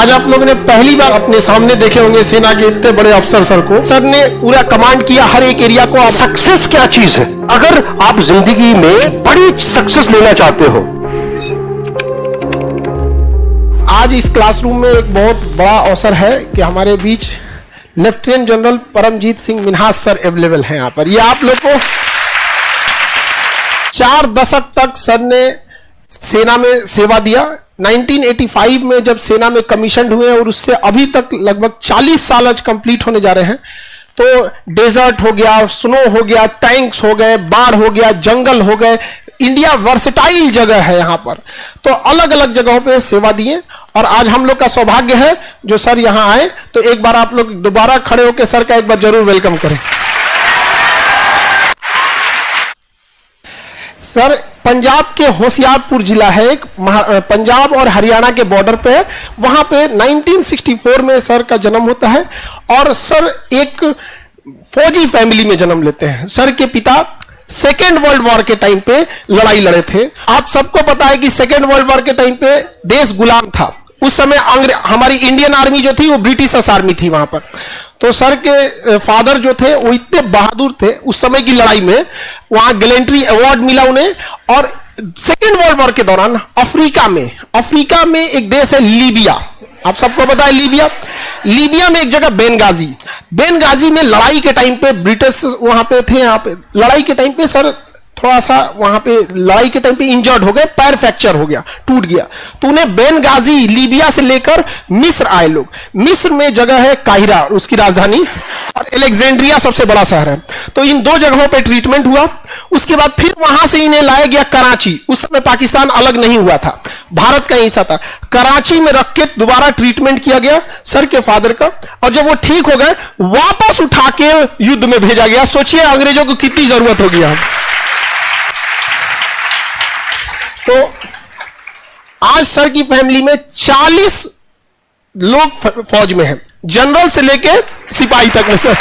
आज आप लोगों ने पहली बार अपने सामने देखे होंगे सेना के इतने बड़े अफसर सर को। सर ने पूरा कमांड किया हर एक एरिया को। सक्सेस क्या चीज है? अगर आप जिंदगी में बड़ी सक्सेस लेना चाहते हो, आज इस क्लासरूम में एक बहुत बड़ा अवसर है कि हमारे बीच lieutenant general Paramjit Singh Minhas sir available हैं यहाँ पर। ये आप लोग को 4 दशक तक सर ने सेना में सेवा दिया। 1985 में जब सेना में कमीशन हुए और उससे अभी तक लगभग 40 साल आज कंप्लीट होने जा रहे हैं। तो डेजर्ट हो गया, स्नो हो गया, टैंक्स हो गए, बाढ़ हो गया, जंगल हो गए, इंडिया वर्सेटाइल जगह है यहाँ पर। तो अलग अलग जगहों पे सेवा दिए और आज हम लोग का सौभाग्य है जो सर यहाँ आए। तो एक बार आप लोग दोबारा खड़े होकर सर का एक बार जरूर वेलकम करें। सर पंजाब के होशियारपुर जिला है, एक पंजाब और हरियाणा के बॉर्डर पे है। वहां पे 1964 में सर का जन्म होता है और सर एक फौजी फैमिली में जन्म लेते हैं। सर के पिता सेकेंड वर्ल्ड वॉर के टाइम पे लड़ाई लड़े थे। आप सबको पता है कि सेकेंड वर्ल्ड वॉर के टाइम पे देश गुलाम था। उस समय हमारी इंडियन आर्मी जो थी वो ब्रिटिश आर्मी थी वहां पर। तो सर के फादर जो थे वो इतने बहादुर थे उस समय की लड़ाई में, वहां गैलेंट्री अवार्ड मिला उन्हें। और सेकेंड वर्ल्ड वॉर के दौरान अफ्रीका में एक देश है लीबिया। आप सबको पता है लीबिया में एक जगह बेनगाजी में लड़ाई के टाइम पे ब्रिटिश वहां पे थे। यहाँ पे लड़ाई के टाइम पे सर थोड़ा सा वहां पे लड़ाई के टाइम पे इंजर्ड हो गए, पैर फ्रैक्चर हो गया, टूट गया। तो उन्हें बेनगाजी लीबिया से लेकर मिस्र आए लोग। मिस्र में जगह है काहिरा, उसकी राजधानी, और अलेक्जेंड्रिया सबसे बड़ा शहर है। तो इन 2 जगहों पे ट्रीटमेंट हुआ। उसके बाद फिर वहां से इन्हें लाया गया कराची। उस समय पाकिस्तान अलग नहीं हुआ था, भारत का हिस्सा था। कराची में रख के दोबारा ट्रीटमेंट किया गया सर के फादर का। और जब वो ठीक हो गए वापस उठा के युद्ध में भेजा गया। सोचिए अंग्रेजों को कितनी जरूरत होगी। तो आज सर की फैमिली में 40 लोग फौज में हैं, जनरल से लेके सिपाही तक में। सर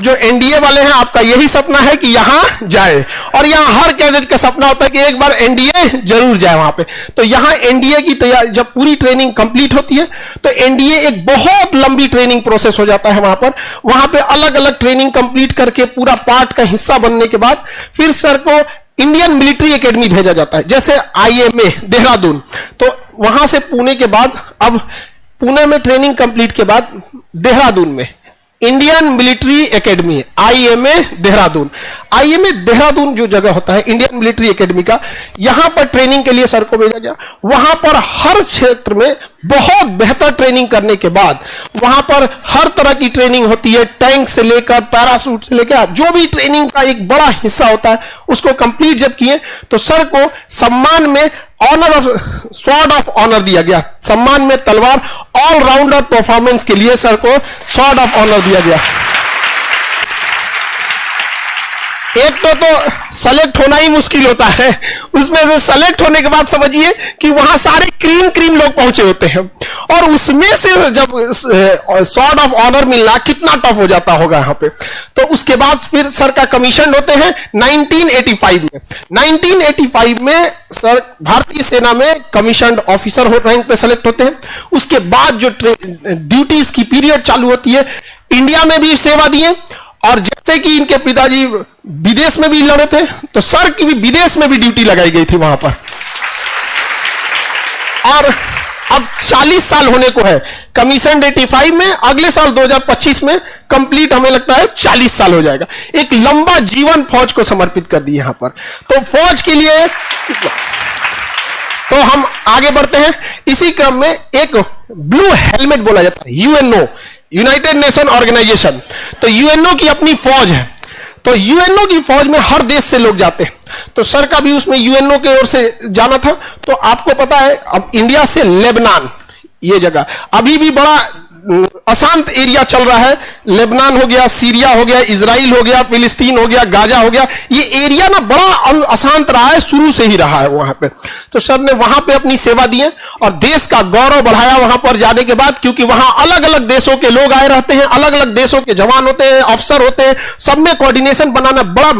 जो एनडीए वाले हैं, आपका यही सपना है कि यहां जाए, और यहां हर कैडेट का सपना होता है कि एक बार एनडीए जरूर जाए वहां पे। तो यहां एनडीए की तैयारी, जब पूरी ट्रेनिंग कंप्लीट होती है तो एनडीए एक बहुत लंबी ट्रेनिंग प्रोसेस हो जाता है वहां पे अलग अलग ट्रेनिंग कंप्लीट करके पूरा पार्ट का हिस्सा बनने के बाद फिर सर को इंडियन मिलिट्री एकेडमी भेजा जाता है, जैसे आईएमए देहरादून। तो वहां से पुणे के बाद, अब पुणे में ट्रेनिंग कंप्लीट के बाद देहरादून में Indian military academy, IMA Dehradun जो जगह होता है इंडियन मिलिट्री एकेडमी का, यहां पर ट्रेनिंग के लिए सर को भेजा गया। वहां पर हर क्षेत्र में बहुत बेहतर ट्रेनिंग करने के बाद वहां पर हर तरह की ट्रेनिंग होती है, टैंक से लेकर पैराशूट से लेकर जो भी ट्रेनिंग का एक बड़ा हिस्सा होता है उसको कंप्लीट जब किए तो सर को सम्मान में स्वॉर्ड ऑफ ऑनर दिया गया। सम्मान में तलवार, ऑलराउंडर परफॉर्मेंस के लिए सर को स्वॉर्ड ऑफ ऑनर दिया गया। एक तो सेलेक्ट होना ही मुश्किल होता है, उसमें से सेलेक्ट होने के बाद समझिए कि वहां सारे क्रीम लोग पहुंचे होते हैं, और उसमें से जब स्वॉर्ड ऑफ ऑनर मिलना कितना टफ हो जाता होगा यहाँ पे। तो उसके बाद फिर सर का कमीशन होते हैं 1985 में सर भारतीय सेना में कमीशन ऑफिसर रैंक पे सेलेक्ट होते हैं। उसके बाद जो ड्यूटीज की पीरियड चालू होती है, इंडिया में भी सेवा दिए, और जैसे कि इनके पिताजी विदेश में भी लड़े थे तो सर की भी विदेश में भी ड्यूटी लगाई गई थी वहां पर। और अब 40 साल होने को है, कमीशन 85 में, अगले साल 2025 में कंप्लीट हमें लगता है 40 साल हो जाएगा। एक लंबा जीवन फौज को समर्पित कर दी यहां पर। तो फौज के लिए तो हम आगे बढ़ते हैं। इसी क्रम में एक ब्लू हेलमेट बोला जाता है, यूएनओ, यूनाइटेड नेशन ऑर्गेनाइजेशन। तो यूएनओ की अपनी फौज है। तो यूएनओ की फौज में हर देश से लोग जाते हैं। तो सर का भी उसमें यूएनओ के ओर से जाना था। तो आपको पता है अब इंडिया से लेबनान, ये जगह अभी भी बड़ा अशांत एरिया चल रहा है, लेबनान हो गया, सीरिया हो गया, इजराइल हो गया, फिलिस्तीन हो गया, गाजा हो गया, ये एरिया ना बड़ा अशांत रहा है, शुरू से ही रहा है वहां पे। तो सर ने वहां पे अपनी सेवा दी है और देश का गौरव बढ़ाया वहां पर जाने के बाद, क्योंकि वहां अलग अलग देशों के लोग आए रहते हैं, अलग अलग देशों के जवान होते हैं, अफसर होते हैं, सब में कोऑर्डिनेशन बनाना बड़ा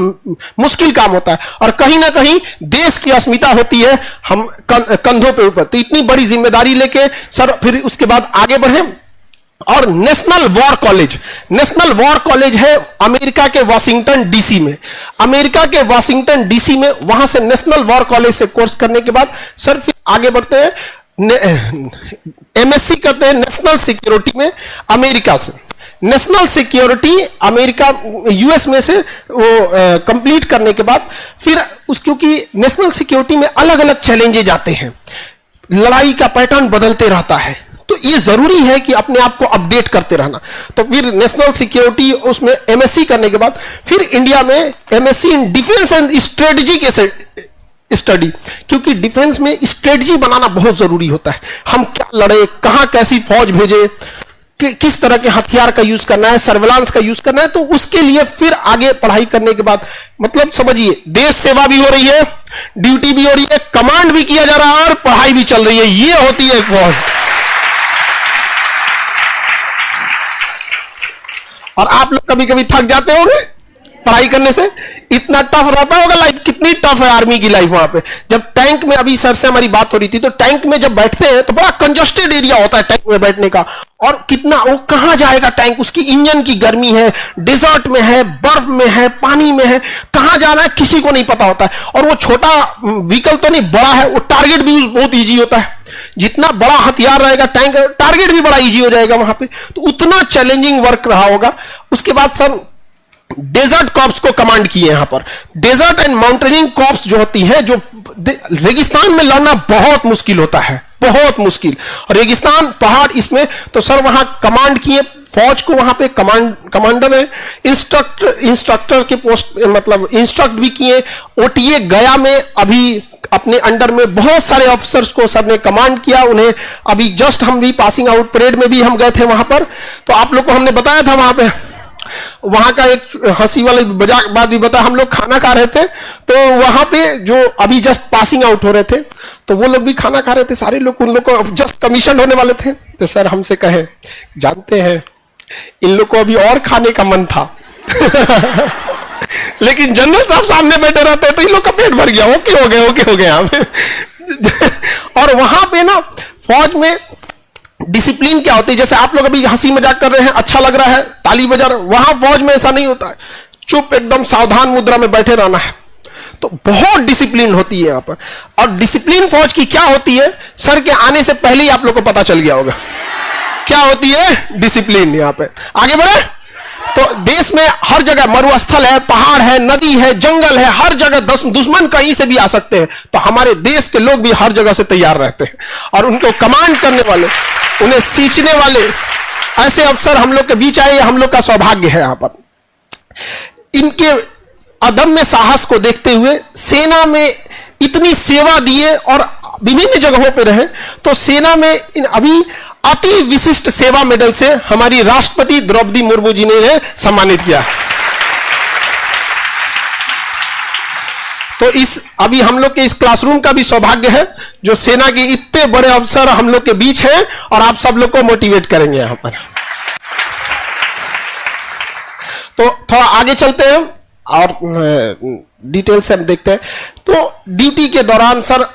मुश्किल काम होता है और कहीं ना कहीं देश की अस्मिता होती है हम कंधों पे ऊपर। तो इतनी बड़ी जिम्मेदारी लेके सर फिर उसके बाद आगे बढ़े और नेशनल वॉर कॉलेज है अमेरिका के वाशिंगटन डीसी में। अमेरिका के वाशिंगटन डीसी में वहां से नेशनल वॉर कॉलेज से कोर्स करने के बाद सर फिर आगे बढ़ते हैं, एमएससी करते हैं नेशनल सिक्योरिटी में अमेरिका से। नेशनल सिक्योरिटी अमेरिका यूएस में से वो कंप्लीट करने के बाद फिर क्योंकि नेशनल सिक्योरिटी में अलग अलग चैलेंजेज आते हैं, लड़ाई का पैटर्न बदलते रहता है, तो ये जरूरी है कि अपने आप को अपडेट करते रहना। तो फिर नेशनल सिक्योरिटी उसमें एमएससी करने के बाद फिर इंडिया में MSc in defence and strategy के स्टडी, क्योंकि डिफेंस में स्ट्रेटजी बनाना बहुत जरूरी होता है। हम क्या लड़े, कहां कैसी फौज भेजे, किस तरह के हथियार का यूज करना है, सर्विलांस का यूज करना है, तो उसके लिए फिर आगे पढ़ाई करने के बाद मतलब समझिए देश सेवा भी हो रही है, ड्यूटी भी हो रही है, कमांड भी किया जा रहा है और पढ़ाई भी चल रही है। ये होती है फौज। और आप लोग कभी कभी थक जाते होंगे पढ़ाई करने से, इतना टफ रहता होगा लाइफ। कितनी टफ है आर्मी की लाइफ वहां पे। जब टैंक में, अभी सर से हमारी बात हो रही थी, तो टैंक में जब बैठते हैं तो बड़ा कंजस्टेड एरिया होता है टैंक में बैठने का, और कितना वो कहां जाएगा टैंक, उसकी इंजन की गर्मी है, डेजर्ट में है, बर्फ में है, पानी में है, कहां जाना है किसी को नहीं पता होता है। और वो छोटा व्हीकल तो नहीं, बड़ा है, वो टारगेट भी बहुत ईजी होता है। जितना बड़ा हथियार रहेगा टैंक, टारगेट भी बड़ा ईजी हो जाएगा वहां पे। तो उतना चैलेंजिंग वर्क रहा होगा। उसके बाद सर डेजर्ट कॉर्प्स को कमांड किए यहां पर। डेजर्ट एंड माउंटेनिंग कॉर्प्स जो होती है, जो रेगिस्तान में लड़ना बहुत मुश्किल होता है, बहुत मुश्किल, और रेगिस्तान पहाड़ इसमें, तो सर वहां कमांड किए फौज को, वहां पे कमांडर है, इंस्ट्रक्टर के पोस्ट मतलब इंस्ट्रक्ट भी किए। ओटीए गया में अभी अपने अंडर में बहुत सारे ऑफिसर्स को सर ने कमांड किया। उन्हें अभी जस्ट हम भी पासिंग आउट परेड में भी हम गए थे वहां पर, तो आप लोग को हमने बताया था वहां पे, वहां का एक हंसी वाली बात भी बताया। हम लोग खाना खा रहे थे, तो वहां पे जो अभी जस्ट पासिंग आउट हो रहे थे, तो वो लोग भी खाना खा रहे थे, सारे लोग, उन लोग को जस्ट कमीशन होने वाले थे। तो सर हमसे कहे, जानते हैं इन लोग को अभी और खाने का मन था लेकिन जनरल साहब सामने बैठे रहते तो इन लोग का पेट भर गया, ओके हो गया और वहां पे ना फौज में डिसिप्लिन क्या होती है, जैसे आप लोग अभी हंसी मजाक कर रहे हैं, अच्छा लग रहा है, ताली बजा रहे हैं, वहां फौज में ऐसा नहीं होता है। चुप एकदम सावधान मुद्रा में बैठे रहना है। तो बहुत डिसिप्लिन होती है यहाँ पर। और डिसिप्लिन फौज की क्या होती है, सर के आने से पहले ही आप लोग को पता चल गया होगा क्या होती है डिसिप्लिन। यहाँ पे आगे बढ़े तो देश में हर जगह मरुस्थल है, पहाड़ है, नदी है, जंगल है, हर जगह दुश्मन कहीं से भी आ सकते हैं। तो हमारे देश के लोग भी हर जगह से तैयार रहते हैं, और उनको कमांड करने वाले, उन्हें सींचने वाले ऐसे अफसर हम लोग के बीच आए, हम लोग का सौभाग्य है। यहां पर इनके अदम्य साहस को देखते हुए सेना में इतनी सेवा दिए और विभिन्न जगहों पे रहे, तो सेना में अभी अति विशिष्ट सेवा मेडल से हमारी राष्ट्रपति द्रौपदी मुर्मू जी ने सम्मानित किया। तो इस अभी हम लोग के इस क्लासरूम का भी सौभाग्य है, जो सेना के इतने बड़े अफसर हम लोग के बीच हैं, और आप सब लोग को मोटिवेट करेंगे यहां पर। तो थोड़ा आगे चलते हैं और डिटेल से हम देखते हैं। तो ड्यूटी के दौरान सर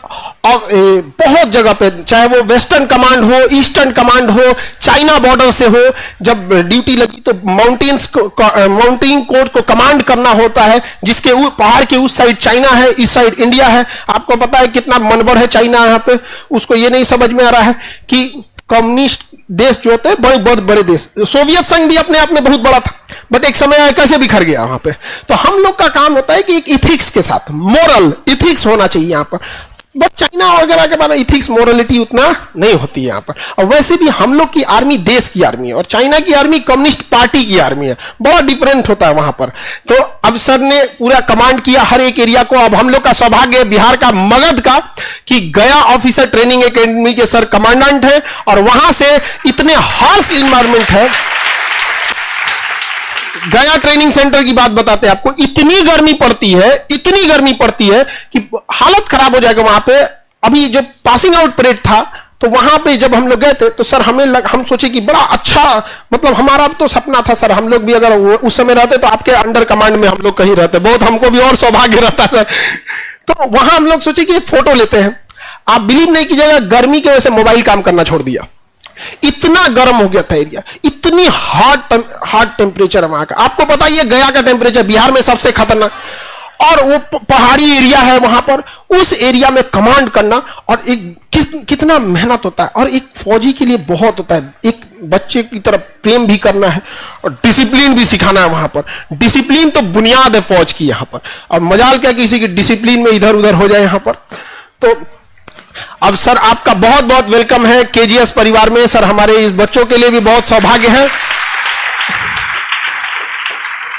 बहुत जगह पे, चाहे वो वेस्टर्न कमांड हो, ईस्टर्न कमांड हो, चाइना बॉर्डर से हो, जब ड्यूटी लगी तो माउंटेन कोर्ट को कमांड करना होता है, जिसके पहाड़ के उस साइड चाइना है, इस साइड इंडिया है। आपको पता है कितना मनबड़ है चाइना यहाँ पे। उसको ये नहीं समझ में आ रहा है कि कम्युनिस्ट देश जो होते हैं बहुत बड़े देश, सोवियत संघ भी अपने आप में बहुत बड़ा था, बट एक समय कैसे बिखर गया वहां पे। तो हम लोग का काम होता है कि एक इथिक्स के साथ, मोरल इथिक्स होना चाहिए यहाँ पर। बट चाइना वगैरह के बारे में इथिक्स मोरलिटी उतना नहीं होती है यहाँ पर। और वैसे भी हम लोग की आर्मी देश की आर्मी है और चाइना की आर्मी कम्युनिस्ट पार्टी की आर्मी है, बड़ा डिफरेंट होता है वहां पर। तो अब सर ने पूरा कमांड किया हर एक एरिया को। अब हम लोग का सौभाग्य बिहार का मगध का कि गया ऑफिसर ट्रेनिंग एकेडमी के सर कमांडेंट है और वहां से इतने हार्श इन्वायरमेंट है। गया ट्रेनिंग सेंटर की बात बताते हैं आपको, इतनी गर्मी पड़ती है कि हालत खराब हो जाएगा वहां पे। अभी जो पासिंग आउट परेड था तो वहां पे जब हम लोग गए थे तो सर हम सोचे कि बड़ा अच्छा, मतलब हमारा तो सपना था सर, हम लोग भी अगर उस समय रहते तो आपके अंडर कमांड में हम लोग कहीं रहते, बहुत हमको भी और सौभाग्य रहता सर। तो वहां हम लोग सोचे कि एक फोटो लेते हैं। आप बिलीव नहीं कीजिएगा, गर्मी की वजह से मोबाइल काम करना छोड़ दिया, इतना गर्म हो गया था एरिया, इतनी हार्ड टेम्परेचर वहां का। आपको पता ही है गया का टेम्परेचर बिहार में सबसे खतरनाक, और वो पहाड़ी एरिया है वहां पर, उस एरिया में कमांड करना और एक कितना मेहनत होता है। और एक फौजी के लिए बहुत होता है, एक बच्चे की तरफ प्रेम भी करना है और डिसिप्लिन भी सिखाना है वहां पर। डिसिप्लिन तो बुनियाद है फौज की यहाँ पर, और मजाल क्या किसी की डिसिप्लिन में इधर उधर हो जाए यहाँ पर। तो अब सर आपका बहुत बहुत वेलकम है केजीएस परिवार में। सर हमारे इस बच्चों के लिए भी बहुत सौभाग्य है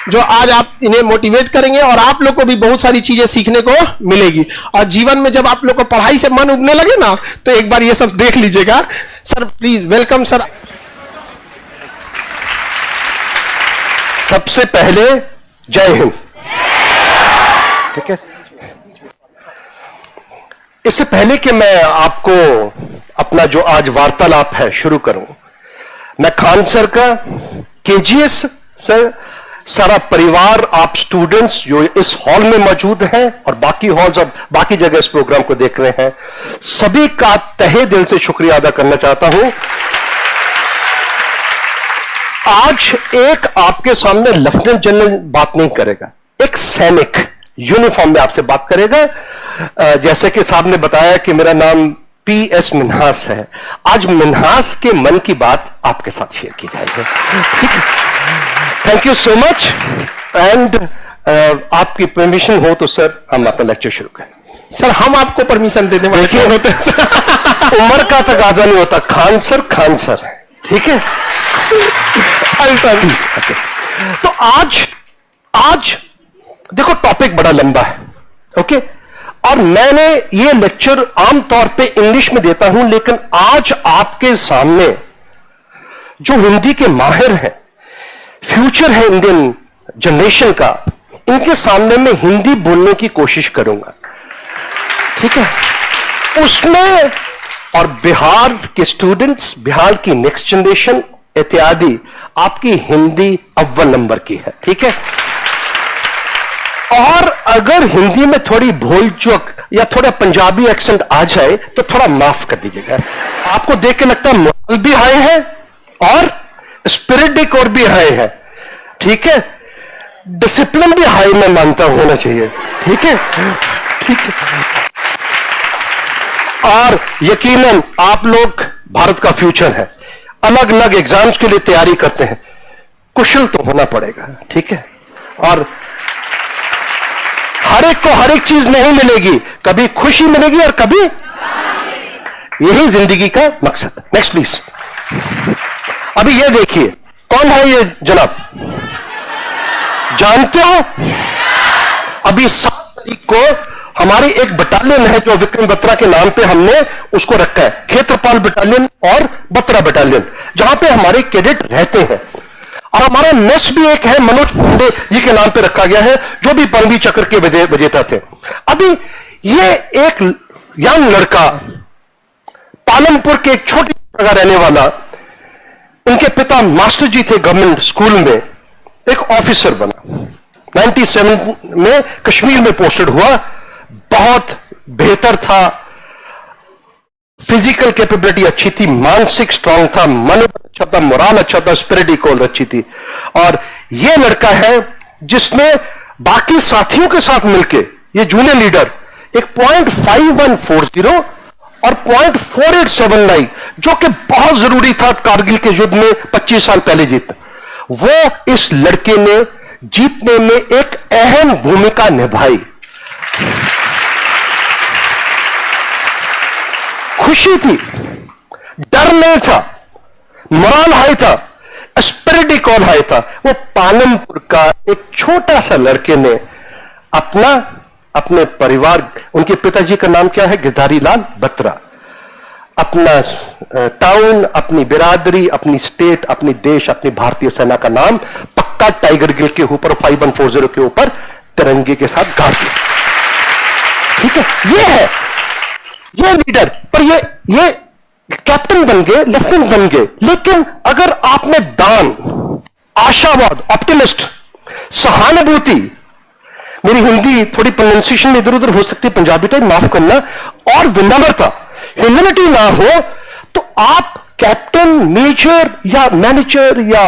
जो आज आप इन्हें मोटिवेट करेंगे और आप लोग को भी बहुत सारी चीजें सीखने को मिलेगी। और जीवन में जब आप लोग को पढ़ाई से मन उगने लगे ना तो एक बार ये सब देख लीजिएगा। Sir please welcome sir. सबसे पहले जय हिंद। ठीक है, इससे पहले कि मैं आपको अपना जो आज वार्तालाप है शुरू करूं, मैं खान सर का, केजीएस सर, सारा परिवार, आप स्टूडेंट्स जो इस हॉल में मौजूद हैं और बाकी हॉल्स और बाकी जगह इस प्रोग्राम को देख रहे हैं, सभी का तहे दिल से शुक्रिया अदा करना चाहता हूं। आज एक आपके सामने लेफ्टिनेंट जनरल बात नहीं करेगा, एक सैनिक यूनिफॉर्म में आपसे बात करेगा। जैसे कि साहब ने बताया कि मेरा नाम पीएस मिन्हास है, आज मिन्हास के मन की बात आपके साथ शेयर की जाएगी। ठीक है, thank you so much. And आपकी परमिशन हो तो सर हम अपना लेक्चर शुरू करें। सर हम आपको परमिशन दे दें, देखिए उम्र का तकाजा नहीं होता, खान सर है, ठीक है। अरे सर तो आज देखो टॉपिक बड़ा लंबा है, ओके, और मैंने ये लेक्चर आमतौर पे इंग्लिश में देता हूं, लेकिन आज आपके सामने जो हिंदी के माहिर हैं, फ्यूचर है इंडियन जनरेशन का, इनके सामने मैं हिंदी बोलने की कोशिश करूंगा, ठीक है। उसमें और बिहार के स्टूडेंट्स, बिहार की नेक्स्ट जनरेशन इत्यादि, आपकी हिंदी अव्वल नंबर की है, ठीक है। और अगर हिंदी में थोड़ी भूल चूक या थोड़ा पंजाबी एक्सेंट आ जाए तो थोड़ा माफ कर दीजिएगा। आपको देख के लगता है मोरल भी हाई है और स्पिरिट एक और भी हाई है, ठीक है। डिसिप्लिन भी हाई मैं मानता होना चाहिए, ठीक है, ठीक है। और यकीनन आप लोग भारत का फ्यूचर है, अलग अलग एग्जाम्स के लिए तैयारी करते हैं, कुशल तो होना पड़ेगा, ठीक है। और हर एक को हर एक चीज नहीं मिलेगी, कभी खुशी मिलेगी और कभी, यही जिंदगी का मकसद है। Next please. अभी ये देखिए कौन है ये जनाब, जानते हो? अभी 7 तारीख को हमारी एक बटालियन है जो विक्रम बत्रा के नाम पे हमने उसको रखा है, क्षेत्रपाल बटालियन और बत्रा बटालियन, जहां पे हमारे कैडेट रहते हैं। और हमारा मेस भी एक है, मनोज पांडे जी के नाम पे रखा गया है, जो भी परमवीर चक्र के विजेता थे। अभी ये एक यंग लड़का पालमपुर के एक छोटी जगह रहने वाला, उनके पिता मास्टर जी थे गवर्नमेंट स्कूल में, एक ऑफिसर बना, 97 में कश्मीर में पोस्टेड हुआ, बहुत बेहतर था, फिजिकल कैपेबिलिटी अच्छी थी, मानसिक स्ट्रांग था, मन अच्छा था, मोरल अच्छा था, स्पिरिट इक्वल अच्छी थी। और यह लड़का है जिसने बाकी साथियों के साथ मिलके, ये जूनियर लीडर, एक 0.5140 और 0.4879, जो कि बहुत जरूरी था कारगिल के युद्ध में 25 साल पहले जीता, वो इस लड़के ने जीतने में एक अहम भूमिका निभाई। खुशी थी, डर नहीं था, मोरल हाई था, स्पिरिट कॉल हाई था। वो पालमपुर का एक छोटा सा लड़के ने अपने परिवार, उनके पिताजी का नाम क्या है, गिरधारी लाल बत्रा, अपना टाउन, अपनी बिरादरी, अपनी स्टेट, अपनी देश, अपनी भारतीय सेना का नाम पक्का टाइगर गिल के ऊपर 5140 के ऊपर तिरंगे के साथ गाड़ दिया। ठीक है, ये लीडर, पर ये कैप्टन बन गए, लेफ्टिनेंट बन गए। लेकिन अगर आपने दान, आशावाद, ऑप्टिमिस्ट, सहानुभूति, मेरी हिंदी थोड़ी प्रोनाउंसिएशन इधर उधर हो सकती है, पंजाबी टाइप माफ करना, और विनम्रता, ह्यूमिलिटी ना हो तो आप कैप्टन, मेजर या मैनेजर या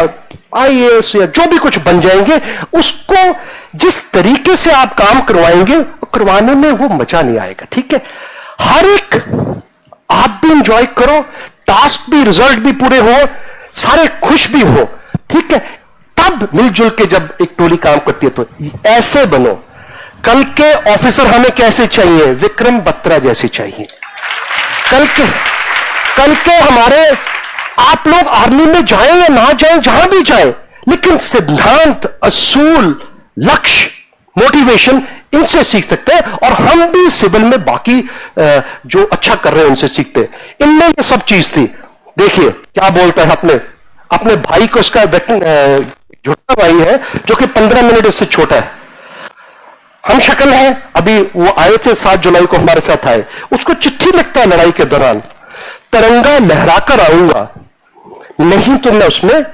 आईएएस या जो भी कुछ बन जाएंगे, उसको जिस तरीके से आप काम करवाएंगे, करवाने में वो मजा नहीं आएगा। ठीक है, हर एक आप भी इंजॉय करो, टास्क भी, रिजल्ट भी पूरे हो, सारे खुश भी हो। ठीक है, तब मिलजुल के जब एक टोली काम करती है तो ऐसे बनो। कल के ऑफिसर हमें कैसे चाहिए, विक्रम बत्रा जैसे चाहिए। कल के हमारे, आप लोग आर्मी में जाएं या ना जाएं, जहां भी जाएं, लेकिन सिद्धांत, असूल, लक्ष्य, मोटिवेशन, इनसे सीख सकते हैं। और हम भी सिविल में बाकी जो अच्छा कर रहे हैं उनसे सीखते हैं। इनमें ये सब चीज थी। देखिए क्या बोलता है अपने भाई को, उसका छोटा भाई है जो कि 15 मिनट इससे छोटा है, हम शक्ल है। अभी वो आए थे 7 जुलाई को हमारे साथ आए, उसको चिट्ठी लिखता है लड़ाई के दौरान, तिरंगा लहराकर आऊंगा, नहीं तो मैं उसमें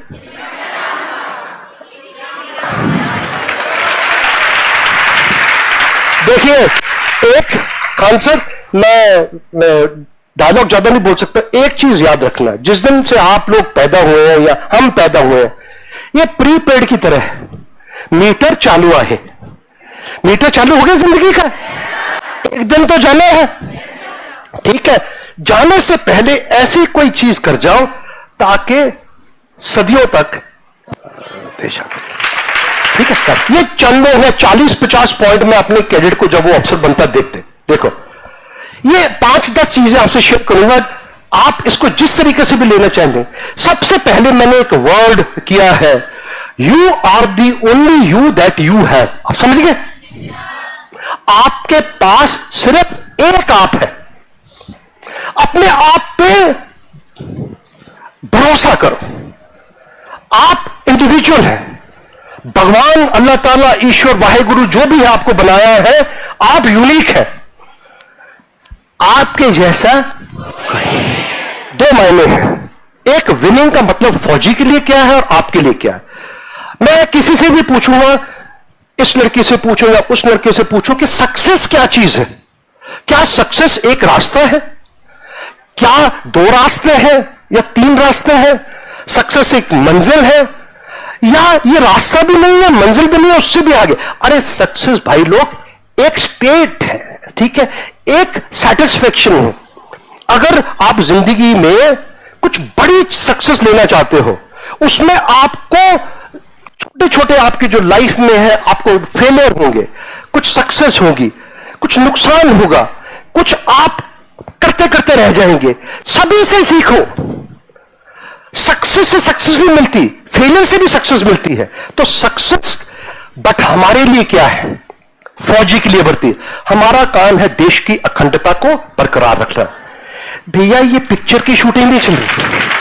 देखिए एक खान सर, मैं डायलॉग ज्यादा नहीं बोल सकता। एक चीज याद रखना, जिस दिन से आप लोग पैदा हुए हैं या हम पैदा हुए हैं, ये प्रीपेड की तरह है, मीटर चालू है, मीटर चालू हो गया जिंदगी का, एक दिन तो जाना है। ठीक है, जाने से पहले ऐसी कोई चीज कर जाओ ताकि सदियों तक देश आगे। ठीक है, ये चंद है 40-50 पॉइंट में अपने कैडेट को जब वो अफसर बनता देखते। देखो ये 5-10 चीजें आपसे शेयर करूंगा, आप इसको जिस तरीके से भी लेना चाहेंगे। सबसे पहले मैंने एक वर्ड किया है, you are the only you that you have. आप समझ गए, आपके पास सिर्फ एक आप है, अपने आप पे भरोसा करो। आप इंडिविजुअल हैं, भगवान, अल्लाह ताला, ईश्वर, वाहेगुरु जो भी है आपको बनाया है, आप यूनिक है। आपके जैसा दो मायने हैं, एक विनिंग का मतलब फौजी के लिए क्या है और आपके लिए क्या है। मैं किसी से भी पूछूंगा, इस लड़की से पूछो या उस लड़के से पूछो कि सक्सेस क्या चीज है। क्या सक्सेस एक रास्ता है, क्या 2 रास्ते हैं या 3 रास्ते हैं? सक्सेस एक मंजिल है या ये रास्ता भी नहीं है, मंजिल भी नहीं है, उससे भी आगे? अरे सक्सेस भाई लोग एक स्टेट है, ठीक है, एक सेटिस्फेक्शन है। अगर आप जिंदगी में कुछ बड़ी सक्सेस लेना चाहते हो, उसमें आपको छोटे छोटे आपके जो लाइफ में है, आपको फेलियर होंगे, कुछ सक्सेस होगी, कुछ नुकसान होगा, कुछ आप करते करते रह जाएंगे। सभी से सीखो। सक्सेस से सक्सेस नहीं मिलती, फेलियर से भी सक्सेस मिलती है। तो सक्सेस, बट हमारे लिए क्या है? फौजी के लिए बढ़ती, हमारा काम है देश की अखंडता को बरकरार रखना। भैया ये पिक्चर की शूटिंग नहीं चल रही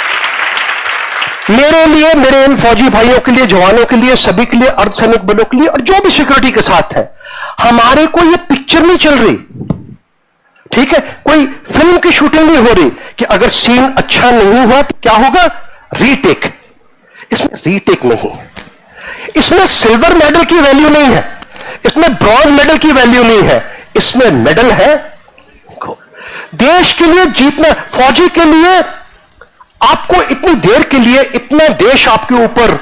मेरे लिए, मेरे इन फौजी भाइयों के लिए, जवानों के लिए, सभी के लिए, अर्धसैनिक बलों के लिए और जो भी सिक्योरिटी के साथ है, हमारे को ये पिक्चर नहीं चल रही। ठीक है, कोई फिल्म की शूटिंग नहीं हो रही कि अगर सीन अच्छा नहीं हुआ तो क्या होगा? रीटेक। इसमें रीटेक नहीं है, इसमें सिल्वर मेडल की वैल्यू नहीं है, इसमें ब्रॉन्ज मेडल की वैल्यू नहीं है, इसमें मेडल है देश के लिए जीतना। फौजी के लिए आपको इतनी देर के लिए इतना देश आपके ऊपर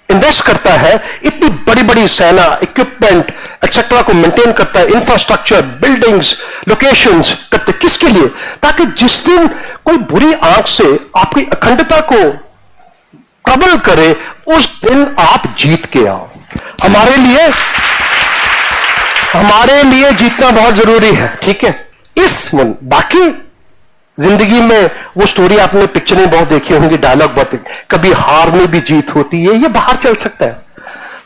इन्वेस्ट करता है, इतनी बड़ी बड़ी सेना, इक्विपमेंट एक्सेट्रा को मेंटेन करता है, इंफ्रास्ट्रक्चर, बिल्डिंग्स, लोकेशंस करते, किसके लिए? ताकि जिस दिन कोई बुरी आंख से आपकी अखंडता को ट्रबल करे, उस दिन आप जीत के आओ। हमारे लिए जीतना बहुत जरूरी है। ठीक है, बाकी जिंदगी में वो स्टोरी आपने पिक्चर में बहुत देखी होंगी, डायलॉग बहुत, कभी हार में भी जीत होती है, ये बाहर चल सकता है,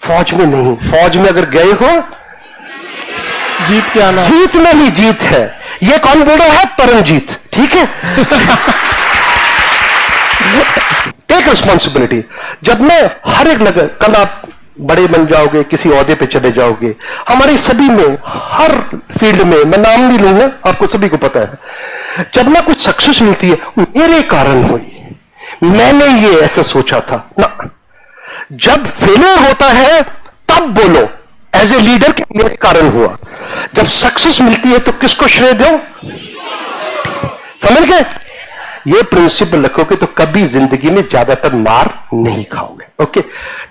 फौज में नहीं। फौज में अगर गए हो, जीत के आना, जीत में ही जीत है। ये कौन बोल रहा है? परमजीत, ठीक है। Take responsibility. जब मैं हर एक लगे, कल आप बड़े बन जाओगे, किसी ओहदे पे चले जाओगे, हमारे सभी में हर फील्ड में, मैं नाम नहीं लूंगा, आपको सभी को पता है, जब ना कुछ सक्सेस मिलती है मेरे कारण हुई, मैंने ये ऐसा सोचा था ना। जब फेलियर होता है तब बोलो एज ए लीडर कि मेरे कारण हुआ। जब सक्सेस मिलती है तो किसको श्रेय दो? समझ गए? ये प्रिंसिपल रखोगे तो कभी जिंदगी में ज्यादातर मार नहीं खाओगे। Okay,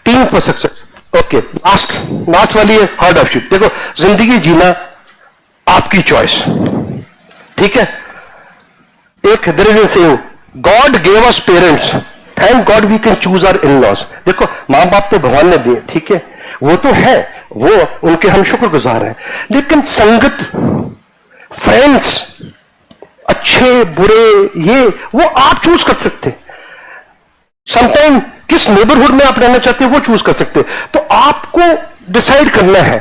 team for success. Okay, last वाली है हार्डशिप। देखो, जिंदगी जीना आपकी चॉइस, ठीक है। एक there is a saying, God gave us parents, thank God we can choose our in laws. देखो, मां बाप तो भगवान ने दिए, ठीक है, वो तो है, वो उनके हम शुक्रगुजार हैं, लेकिन संगत, फ्रेंड्स, अच्छे बुरे, ये वो आप चूज कर सकते। समटाइम किस नेबरहुड में आप रहना चाहते हैं वो चूज कर सकते। तो आपको डिसाइड करना है।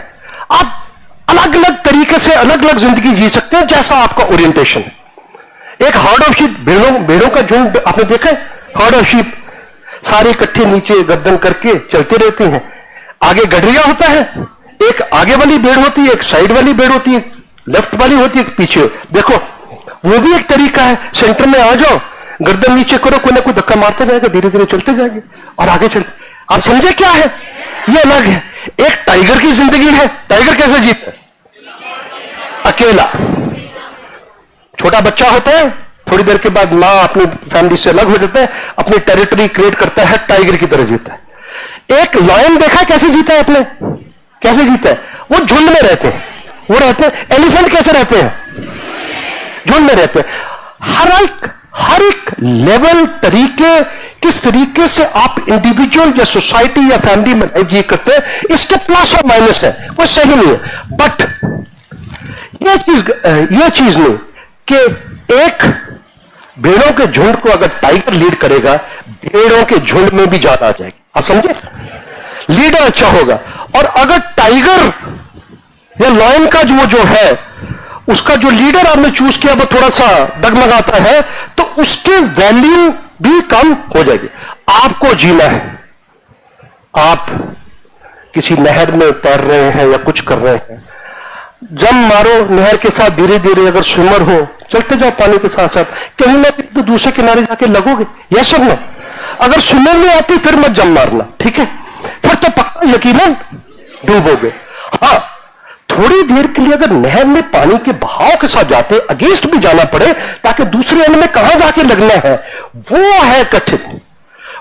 आप अलग अलग तरीके से अलग अलग जिंदगी जी सकते हैं, जैसा आपका ओरिएंटेशन। एक हार्ड ऑफ शीप, भेड़ों का झुंड आपने देखा है? हार्ड ऑफ शीप सारे इकट्ठे नीचे गर्दन करके चलते रहते हैं, आगे गडरिया होता है, एक आगे वाली भेड़ होती है, एक साइड वाली भेड़ होती है, लेफ्ट वाली होती है, एक पीछे। देखो, वो भी एक तरीका है। सेंटर में आ जाओ, गर्दन नीचे करो, कोई ना कोई धक्का मारते जाएगा, धीरे धीरे चलते जाएंगे और आगे चलते। आप समझे क्या है? ये अलग है। एक टाइगर की जिंदगी है। टाइगर कैसे जीता है? अकेला। छोटा बच्चा होता है, थोड़ी देर के बाद मां अपनी फैमिली से अलग हो जाता है, अपनी टेरिटरी क्रिएट करता है, टाइगर की तरह जीता है। एक लायन देखा कैसे जीता है? अपने कैसे जीता है? वो झुंड में रहते हैं, वो रहते हैं। एलिफेंट कैसे रहते हैं? झुंड में रहते हैं। हर एक लेवल, तरीके, किस तरीके से आप इंडिविजुअल या सोसाइटी या फैमिली में लाइफ जी करते हैं, इसके प्लस और माइनस है, वो सही नहीं है। बट ये चीज नहीं कि एक भेड़ों के झुंड को अगर टाइगर लीड करेगा, भेड़ों के झुंड में भी ज्यादा आ जाएगी। आप समझे? लीडर अच्छा होगा। और अगर टाइगर या लॉयन का जो है, उसका जो लीडर आपने चूज किया वो थोड़ा सा डगमगाता है, तो उसके वैल्यू भी कम हो जाएगी। आपको जीना है। आप किसी नहर में तैर रहे हैं या कुछ कर रहे हैं, जम मारो नहर के साथ, धीरे धीरे अगर स्विमर हो, चलते जाओ पानी के साथ साथ, कहीं ना कहीं तो दूसरे किनारे जाके लगोगे। यह सब ना, अगर स्विमर नहीं आती फिर मत जम मारना, ठीक है? फिर तो पक्का यकीनन डूबोगे। हाँ, थोड़ी देर के लिए अगर नहर में पानी के बहाव के साथ जाते, अगेंस्ट भी जाना पड़े, ताकि दूसरे एंड में कहां जाके लगना है, वो है कठिन,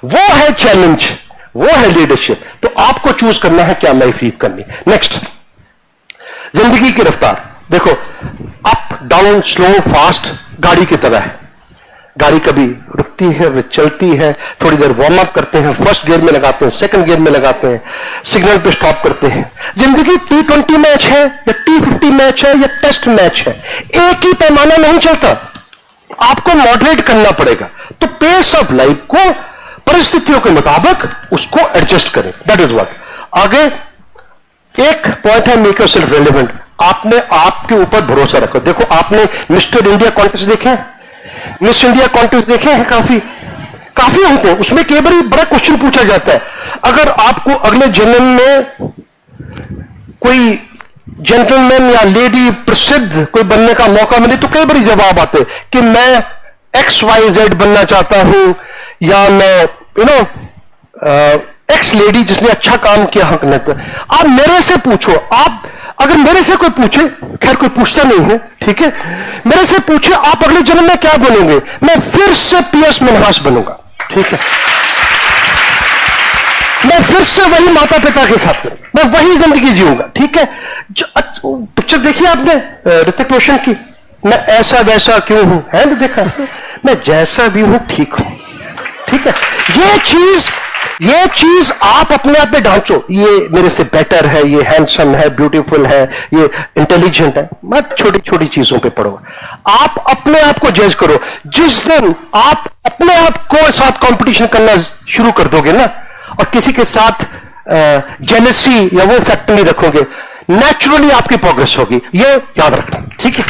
वो है चैलेंज, वो है लीडरशिप। तो आपको चूज करना है क्या लाइफ लीड करनी। नेक्स्ट, जिंदगी की रफ्तार। देखो, अप डाउन, स्लो फास्ट, गाड़ी की तरह है। गाड़ी कभी रुकती है, वे चलती है, थोड़ी देर वार्म अप करते हैं, फर्स्ट गियर में लगाते हैं, सेकंड गियर में लगाते हैं, सिग्नल पे स्टॉप करते हैं। जिंदगी T20 मैच है या T50 मैच है या टेस्ट मैच है, एक ही पैमाना नहीं चलता, आपको मॉडरेट करना पड़ेगा। तो पेस ऑफ लाइफ को परिस्थितियों के मुताबिक उसको एडजस्ट करें। That is what. आगे एक पॉइंट है, मेक योरसेल्फ रेलेवेंट। आपने आपके ऊपर भरोसा रखो। देखो, आपने मिस्टर इंडिया कॉन्टेस्ट देखे हैं, मिस इंडिया कॉन्टेस्ट देखे हैं, काफी होते हैं। उसमें कई बार बड़ा क्वेश्चन पूछा जाता है, अगर आपको अगले जन्म में कोई जेंटलमैन या लेडी प्रसिद्ध कोई बनने का मौका मिले, तो कई बार जवाब आते कि मैं XYZ बनना चाहता हूं, या मैं एक्स लेडी जिसने अच्छा काम किया हक नहीं। आप मेरे से पूछो, आप अगर मेरे से कोई पूछे, खैर कोई पूछता नहीं है, ठीक है, मेरे से पूछे आप अगले जन्म में क्या बनेंगे, मैं फिर से PS मिन्हास बनूंगा, ठीक है, मैं फिर से वही माता पिता के साथ मैं वही जिंदगी जीऊंगा, ठीक है। पिक्चर देखी आपने ऋतिक रोशन की, मैं ऐसा वैसा क्यों हूं, है ना? देखा, मैं जैसा भी हूं ठीक हूं, ठीक है। ये चीज आप अपने आप में ढांचो, ये मेरे से बेटर है, ये हैंडसम है, ब्यूटीफुल है, ये इंटेलिजेंट है। मत छोटी छोटी चीजों पे पढ़ो, आप अपने आप को जज करो। जिस दिन आप अपने आप को साथ कंपटीशन करना शुरू कर दोगे ना, और किसी के साथ जेलसी या वो फैक्टर नहीं रखोगे, नेचुरली आपकी प्रोग्रेस होगी। ये याद रखना, ठीक है।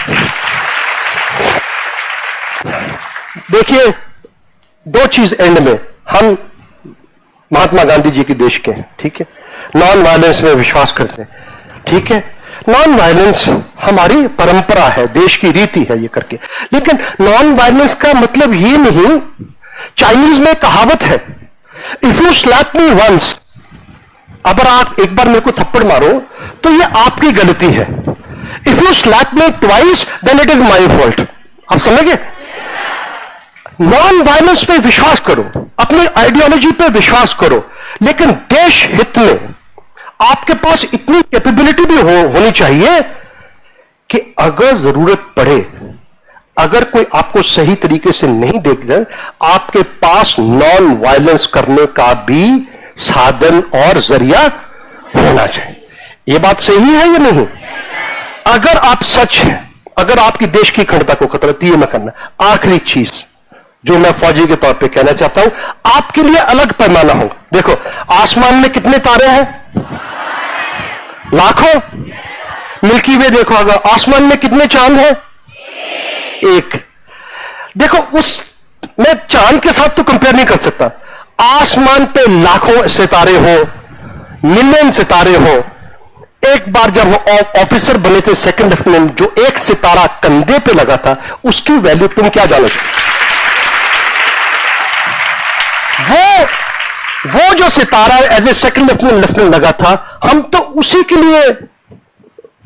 देखिए, दो चीज एंड में, हम महात्मा गांधी जी के देश के हैं, ठीक है। नॉन वायलेंस में विश्वास करते हैं, ठीक है। नॉन वायलेंस हमारी परंपरा है, देश की रीति है ये करके। लेकिन नॉन वायलेंस का मतलब ये नहीं, चाइनीज में कहावत है, if you slap me once, अगर आप एक बार मेरे को थप्पड़ मारो तो ये आपकी गलती है। If you slap me twice then it is my fault. आप समझे? नॉन वायलेंस पे विश्वास करो, अपनी आइडियोलॉजी पे विश्वास करो, लेकिन देश हित में आपके पास इतनी कैपेबिलिटी भी होनी चाहिए कि अगर जरूरत पड़े, अगर कोई आपको सही तरीके से नहीं देखता, आपके पास नॉन वायलेंस करने का भी साधन और जरिया होना चाहिए। यह बात सही है या नहीं? अगर आप सच है, अगर आपकी देश की अखंडता को खतरा, तो ये मैं करना। आखिरी चीज जो मैं फौजी के तौर पे कहना चाहता हूं, आपके लिए अलग पैमाना होगा। देखो, आसमान में कितने तारे हैं? लाखों। मिल्की वे देखो, अगर आसमान में कितने चांद हैं? एक। देखो, उस मैं चांद के साथ तो कंपेयर नहीं कर सकता। आसमान पे लाखों सितारे हो, मिलियन सितारे हो। एक बार जब वो ऑफिसर बने थे सेकंड लेफ्टिनेंट, जो एक सितारा कंधे पे लगा था, उसकी वैल्यू तुम क्या जानोगे? वो जो सितारा एज ए सेकंड लेफ्टिनेंट लगा था, हम तो उसी के लिए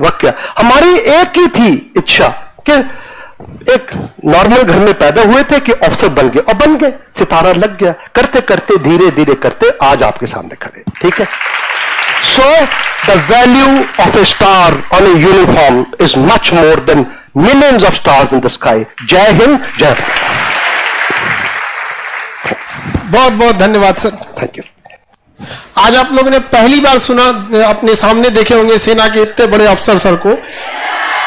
वक्त किया। हमारी एक ही थी इच्छा कि एक नॉर्मल घर में पैदा हुए थे कि अफसर बन गए, और बन गए, सितारा लग गया। करते करते धीरे धीरे करते आज आपके सामने खड़े, ठीक है। So the value of A star on a uniform is much more than millions of stars in the sky. जय हिंद, जय भारत। बहुत बहुत धन्यवाद सर। Thank you. आज आप लोगों ने पहली बार सुना, अपने सामने देखे होंगे सेना के इतने बड़े अफसर सर को।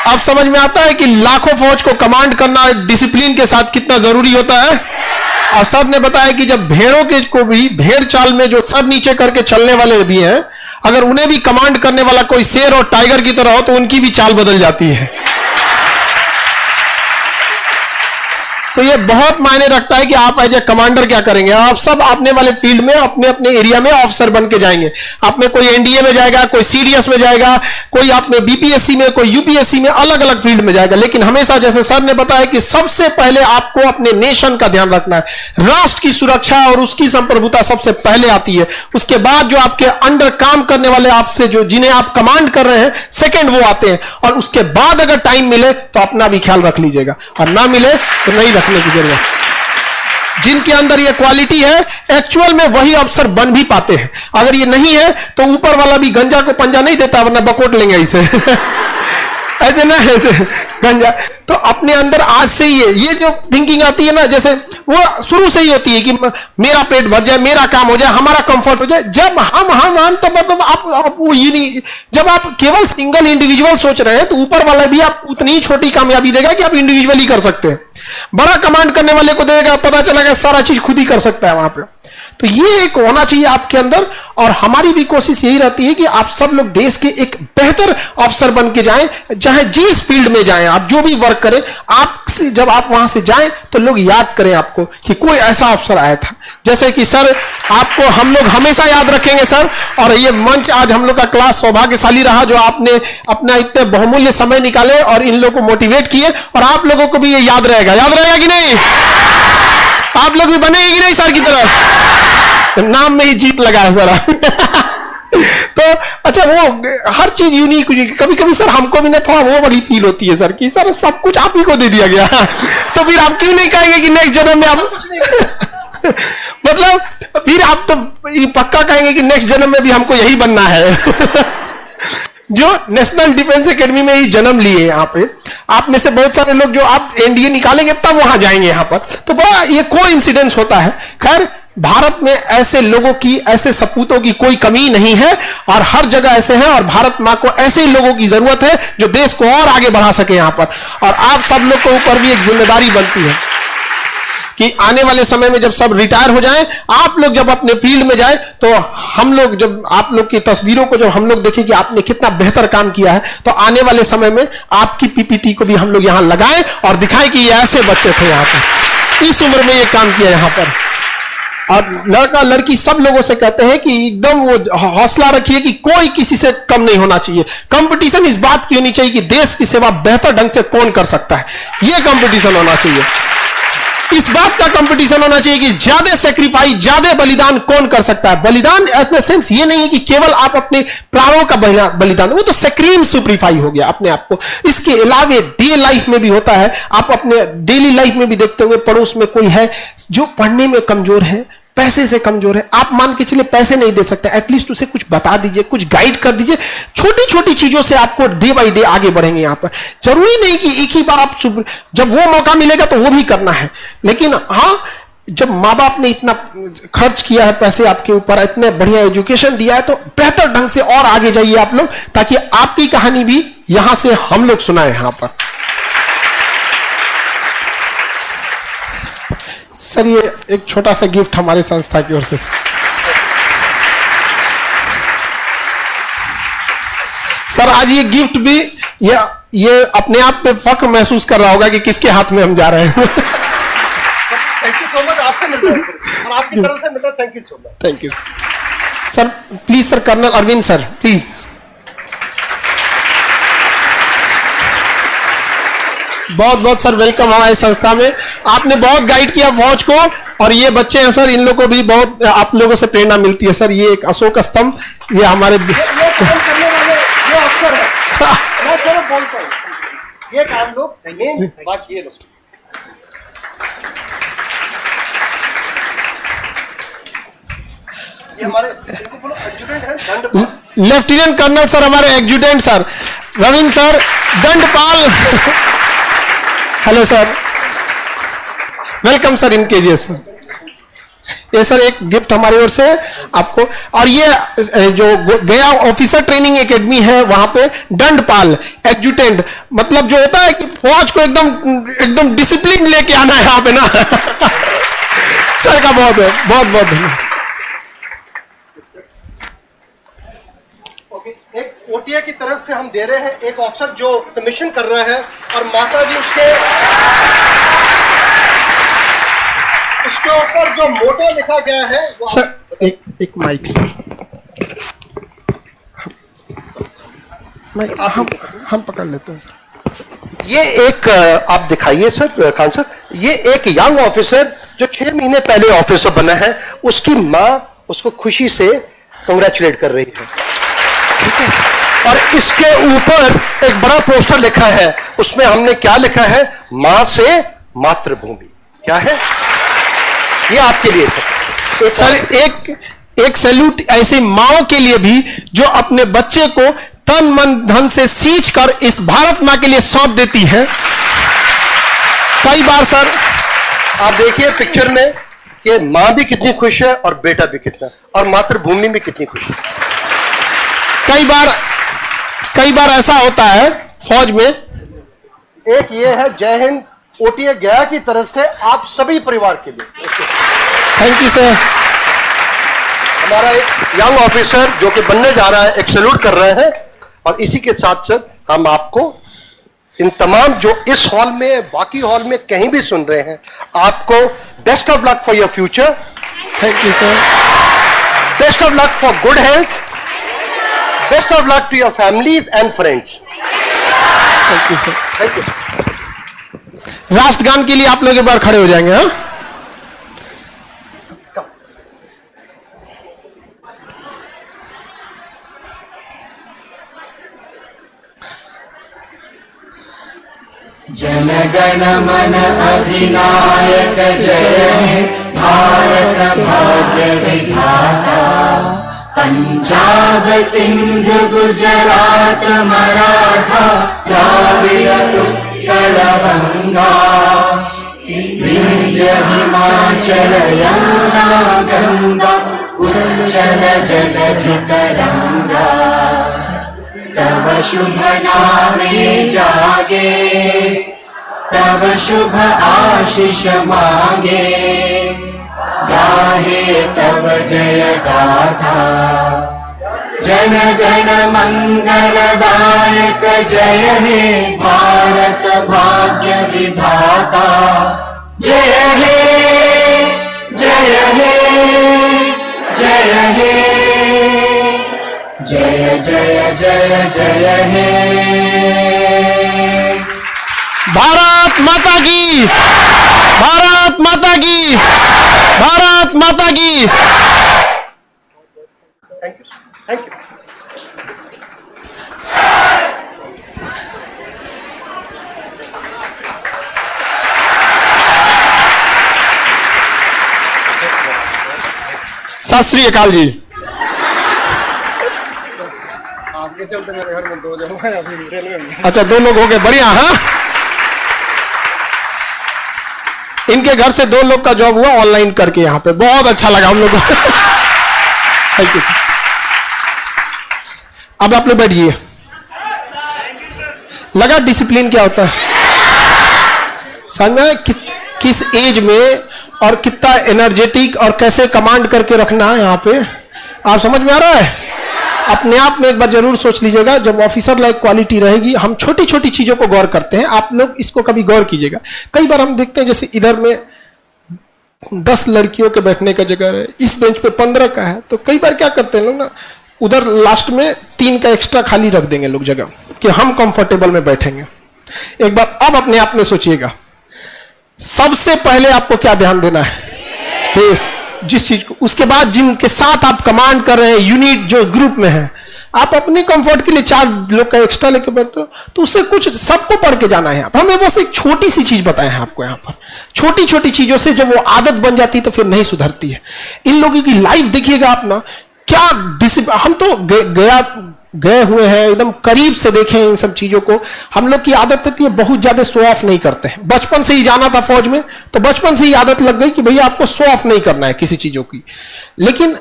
अब समझ में आता है कि लाखों फौज को कमांड करना डिसिप्लिन के साथ कितना जरूरी होता है। और सर ने बताया कि जब भेड़ों के को भी भेड़ चाल में जो सर नीचे करके चलने वाले भी हैं, अगर उन्हें भी कमांड करने वाला कोई शेर और टाइगर की तरह हो तो उनकी भी चाल बदल जाती है। तो ये बहुत मायने रखता है कि आप एज ए कमांडर क्या करेंगे। आप सब अपने वाले फील्ड में अपने अपने एरिया में ऑफिसर बन के जाएंगे। आप में कोई एनडीए में जाएगा, कोई सीडीएस में जाएगा, कोई आप में बीपीएससी में, कोई यूपीएससी में, अलग अलग फील्ड में जाएगा। लेकिन हमेशा जैसे सर ने बताया कि सबसे पहले आपको अपने नेशन का ध्यान रखना है। राष्ट्र की सुरक्षा और उसकी संप्रभुता सबसे पहले आती है। उसके बाद जो आपके अंडर काम करने वाले आपसे जो जिन्हें आप कमांड कर रहे हैं, सेकेंड वो आते हैं। और उसके बाद अगर टाइम मिले तो अपना भी ख्याल रख लीजिएगा, और ना मिले तो नहीं रखने की जरूरत। जिनके अंदर ये क्वालिटी है, एक्चुअल में वही अफसर बन भी पाते हैं। अगर ये नहीं है तो ऊपर वाला भी गंजा को पंजा नहीं देता, वरना बकोट लेंगे इसे। ऐसे ना, ऐसे गंजा तो अपने अंदर आज से ही है। ये जो थिंकिंग आती है ना, जैसे वो शुरू से ही होती है कि मेरा पेट भर जाए, मेरा काम हो जाए, हमारा कंफर्ट हो जाए। जब हम तो मतलब आप वो ये नहीं, जब आप केवल सिंगल इंडिविजुअल सोच रहे हैं तो ऊपर वाला भी आप उतनी ही छोटी कामयाबी देगा कि आप इंडिविजुअली कर सकते हैं। बड़ा कमांड करने वाले को देगा, पता चला कि सारा चीज खुद ही कर सकता है वहां पे। तो ये एक होना चाहिए आपके अंदर। और हमारी भी कोशिश यही रहती है कि आप सब लोग देश के एक बेहतर अफसर बन के जाएं, चाहे जिस फील्ड में जाएं, आप जो भी वर्क करें, आप जब आप वहां से जाएं तो लोग याद करें आपको कि कोई ऐसा अफसर आया था। जैसे कि सर, आपको हम लोग हमेशा याद रखेंगे सर। और ये मंच आज हम लोग का क्लास सौभाग्यशाली रहा, जो आपने अपना इतने बहुमूल्य समय निकाले और इन लोगों को मोटिवेट किए। और आप लोगों को भी ये याद रहेगा कि नहीं? आप लोग भी बनेंगे कि नहीं सर की तरफ? नाम में ही जीत लगा है सर। तो अच्छा, वो हर चीज यूनिक। कभी कभी सर हमको भी ना थोड़ा वो वाली फील होती है सर कि सर सब कुछ आप ही को दे दिया गया। तो फिर आप क्यों नहीं कहेंगे कि नेक्स्ट जन्म में आप मतलब फिर आप तो पक्का कहेंगे कि नेक्स्ट जन्म में भी हमको यही बनना है। जो नेशनल डिफेंस एकेडमी में ही जन्म लिए यहाँ पे, आप में से बहुत सारे लोग जो आप एनडीए निकालेंगे तब वहां जाएंगे यहाँ पर। तो बड़ा ये कोइंसिडेंस होता है। खैर, भारत में ऐसे लोगों की, ऐसे सपूतों की कोई कमी नहीं है और हर जगह ऐसे हैं, और भारत मां को ऐसे ही लोगों की जरूरत है जो देश को और आगे बढ़ा सके यहां पर। और आप सब लोग के ऊपर भी एक जिम्मेदारी बनती है कि आने वाले समय में जब सब रिटायर हो जाएं, आप लोग जब अपने फील्ड में जाएं, तो हम लोग जब आप लोग की तस्वीरों को जब हम लोग देखें कि आपने कितना बेहतर काम किया है, तो आने वाले समय में आपकी पीपीटी को भी हम लोग यहां लगाएं और दिखाएं कि ये ऐसे बच्चे थे यहां पर, इस उम्र में ये काम किया यहां पर। और लड़का लड़की सब लोगों से कहते हैं कि एकदम वो हौसला रखिए कि कोई किसी से कम नहीं होना चाहिए। कंपटीशन इस बात की होनी चाहिए कि देश की सेवा बेहतर ढंग से कौन कर सकता है, ये कंपटीशन होना चाहिए। इस बात का कंपटीशन होना चाहिए कि ज्यादा सेक्रीफाइस, ज्यादा बलिदान कौन कर सकता है। बलिदान इन सेंस ये नहीं है कि केवल आप अपने प्राणों का बलिदान, वो तो सक्रीम सुपरीफाई हो गया अपने आप को। इसके अलावे डे लाइफ में भी होता है, आप अपने डेली लाइफ में भी देखते होंगे, पड़ोस में कोई है जो पढ़ने में कमजोर है, पैसे से कमजोर है, आप मान के चलिए पैसे नहीं दे सकते, एटलीस्ट उसे कुछ बता दीजिए, कुछ गाइड कर दीजिए। छोटी छोटी चीजों से आपको डे बाय डे आगे बढ़ेंगे यहां पर। जरूरी नहीं कि एक ही बार आप जब वो मौका मिलेगा तो वो भी करना है, लेकिन हाँ, जब माँ बाप ने इतना खर्च किया है पैसे आपके ऊपर, इतने बढ़िया एजुकेशन दिया है, तो बेहतर ढंग से और आगे जाइए आप लोग, ताकि आपकी कहानी भी यहां से हम लोग सुनाए यहां पर। सर ये एक छोटा सा गिफ्ट हमारे संस्था की ओर से। सर आज ये गिफ्ट भी ये अपने आप पे फख्र महसूस कर रहा होगा कि किसके हाथ में हम जा रहे हैं। थैंक यू सो मच, आपसे मिल रहा है और आपकी तरफ से मिल रहा है। Thank you so much. Thank you sir. Please sir, colonel Arvind sir please. बहुत बहुत सर वेलकम हमारी संस्था में। आपने बहुत गाइड किया फौज को, और ये बच्चे हैं सर, इन लोगों को भी बहुत आप लोगों से प्रेरणा मिलती है सर। ये एक अशोक स्तंभ, ये हमारे ये काम करने वाले ये अफसर है। मैं सिर्फ बोलता हूं, ये काम लोग मेन बात ये लोग। ये हमारे इनको बोलो एडजुटेंट है, दंडपाल। लेफ्टिनेंट कर्नल सर, हमारे adjutant sir Ravindra sir, Dandpal. Hello sir, welcome sir in KGS sir. ये सर एक गिफ्ट हमारी ओर से आपको। और ये जो गया ऑफिसर ट्रेनिंग एकेडमी है, वहां पे दंडपाल एडजुटेंट, मतलब जो होता है कि फौज को एकदम डिसिप्लिन लेके आना है यहाँ पे ना। सर का बहुत बहुत धन्यवाद। एक ओटीए की तरफ से हम दे रहे हैं, एक ऑफिसर जो कमीशन कर रहा है, और माता जी उसके ऊपर जो मोटो लिखा गया है वो सर एक माइक सर, माइक हम पकड़ लेते हैं सर। ये एक आप दिखाइए सर, खान सर, ये एक यंग ऑफिसर जो 6 महीने पहले ऑफिसर बना है, उसकी माँ उसको खुशी से कांग्रेचुलेट कर रही है, ठीक है। और इसके ऊपर एक बड़ा पोस्टर लिखा है, उसमें हमने क्या लिखा है, मां से मातृभूमि। क्या है ये आपके लिए सर। सर एक सैल्यूट ऐसी माओं के लिए भी जो अपने बच्चे को तन मन धन से सींच कर इस भारत मां के लिए सौंप देती है। कई बार सर आप देखिए पिक्चर में कि मां भी कितनी खुश है और बेटा भी कितना, और मातृभूमि भी कितनी खुश है। कई बार ऐसा होता है फौज में। एक ये है जय हिंद ओटीए गया की तरफ से आप सभी परिवार के लिए। Thank you sir. हमारा एक यंग ऑफिसर जो कि बनने जा रहा है, एक सैल्यूट कर रहे हैं। और इसी के साथ सर हम आपको इन तमाम जो इस हॉल में, बाकी हॉल में कहीं भी सुन रहे हैं, आपको best of luck for your future. Thank you sir. Best of luck for good health. Best of luck to your families and friends. Thank you sir. Thank you. राष्ट्रगान के लिए आप लोग एक बार खड़े हो जाएंगे। हाँ, जन गण मन अधिनायक जय हे भारत भाग्य विधाता। पंजाब सिंध गुजरात मराठा द्राविड़ उत्कल गंगा। विंध्य हिमाचल यमुना गंगा उच्चल जलधि तरंगा तव शुभ नामे जागे तव शुभ आशीष मांगे गाहे तव जय गाथा जन गण मंगलदायक जय हे भारत भाग्य विधाता जय हे जय हे जय हे जय जय जय जय हे भारत माता की, भारत माता की, भारत माता की। Thank you, thank you. सत श्री अकाल जी। आपके चलते मेरे घर में 2 जमा है अभी रेलवे में। अच्छा, 2 लोग हो गए, बढ़िया। हाँ, इनके घर से 2 लोग का जॉब हुआ ऑनलाइन करके, यहाँ पे बहुत अच्छा लगा हम लोग को। Thank you sir. अब आप लोग बैठिए। लगा डिसिप्लिन क्या होता है समझ में? किस एज में और कितना एनर्जेटिक और कैसे कमांड करके रखना है यहाँ पे, आप समझ में आ रहा है? अपने आप में एक बार जरूर सोच लीजिएगा। जब ऑफिसर लाइक क्वालिटी रहेगी, हम छोटी छोटी चीजों को गौर करते हैं, आप लोग इसको कभी गौर कीजिएगा। कई बार हम देखते हैं जैसे इधर में 10 लड़कियों के बैठने का जगह है, इस बेंच पे 15 का है, तो कई बार क्या करते हैं लोग ना, उधर लास्ट में 3 का एक्स्ट्रा खाली रख देंगे लोग जगह कि हम कंफर्टेबल में बैठेंगे। एक बार अब अपने आप में सोचिएगा, सबसे पहले आपको क्या ध्यान देना है? फेस, जिस चीज को, उसके बाद जिनके साथ आप कमांड कर रहे हैं, यूनिट जो ग्रुप में है, आप अपने कंफर्ट के लिए 4 लोग का एक्स्ट्रा लेके बैठते हो, तो उससे कुछ सबको पढ़ के जाना है। हमें बस एक छोटी सी चीज बताए हैं आपको यहाँ पर। छोटी छोटी चीजों से जब वो आदत बन जाती है तो फिर नहीं सुधरती है। इन लोगों की लाइफ देखिएगा आप ना, क्या डिसिप्लिन। हम तो गए हुए हैं, एकदम करीब से देखे इन सब चीजों को। हम लोग की आदत होती है बहुत ज्यादा शो ऑफ नहीं करते हैं। बचपन से ही जाना था फौज में, तो बचपन से ही आदत लग गई कि भैया आपको शो ऑफ नहीं करना है किसी चीजों की। लेकिन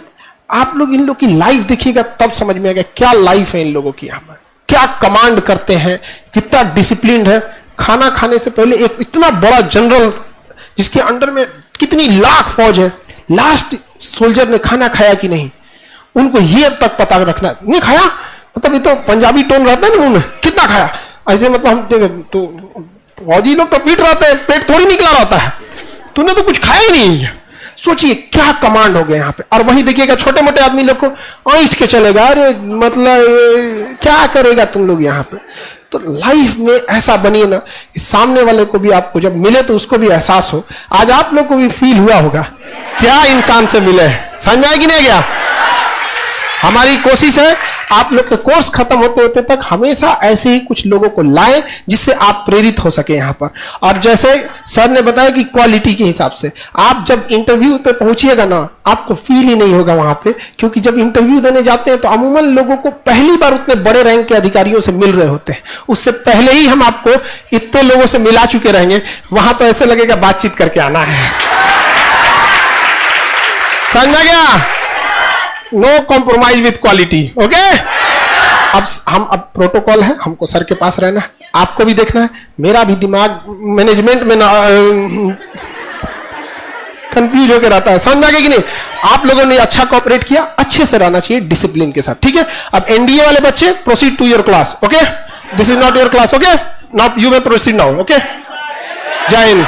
आप लोग इन लोग की लाइफ देखिएगा तब समझ में आएगा क्या लाइफ है इन लोगों की। यहाँ पर क्या कमांड करते हैं, कितना डिसिप्लिन है। खाना खाने से पहले एक इतना बड़ा जनरल जिसके अंडर में कितनी लाख फौज है, लास्ट सोल्जर ने खाना खाया कि नहीं, उनको ये तक पता रखना। नहीं खाया मतलब ये तो पंजाबी टोन रहता है ना मुंह में, कितना खाया ऐसे, मतलब हम तो फौजी लोग तो पीट रहते हैं, पेट थोड़ी निकला रहता है, तूने तो कुछ खाया ही नहीं। सोचिए क्या कमांड हो गया यहाँ पे। और वही देखिएगा छोटे मोटे आदमी लोग को ऐंठ के चलेगा, अरे मतलब क्या करेगा तुम लोग यहाँ पे। तो लाइफ में ऐसा बनिए ना, सामने वाले को भी आपको जब मिले तो उसको भी एहसास हो। आज आप लोग को भी फील हुआ होगा क्या इंसान से मिले, समझ में आया कि नहीं गया? हमारी कोशिश है आप लोग के कोर्स खत्म होते होते तक हमेशा ऐसे ही कुछ लोगों को लाएं जिससे आप प्रेरित हो सके यहाँ पर। और जैसे सर ने बताया कि क्वालिटी के हिसाब से आप जब इंटरव्यू पे पहुंचिएगा ना, आपको फील ही नहीं होगा वहां पे, क्योंकि जब इंटरव्यू देने जाते हैं तो अमूमन लोगों को पहली बार उतने बड़े रैंक के अधिकारियों से मिल रहे होते हैं। उससे पहले ही हम आपको इतने लोगों से मिला चुके रहेंगे, वहां तो ऐसे लगेगा बातचीत करके आना है। समझ में गया? No compromise with quality, okay. अब प्रोटोकॉल है, हमको सर के पास रहना है, आपको भी देखना है। मेरा भी दिमाग मैनेजमेंट में ना कंफ्यूज होकर रहता है, समझ में आ गया कि नहीं? आप लोगों ने अच्छा कोऑपरेट किया, अच्छे से रहना चाहिए डिसिप्लिन के साथ, ठीक है। अब एनडीए वाले बच्चे proceed to your class, okay. This is not your class, okay. Now you may proceed now, okay. Jai Hind.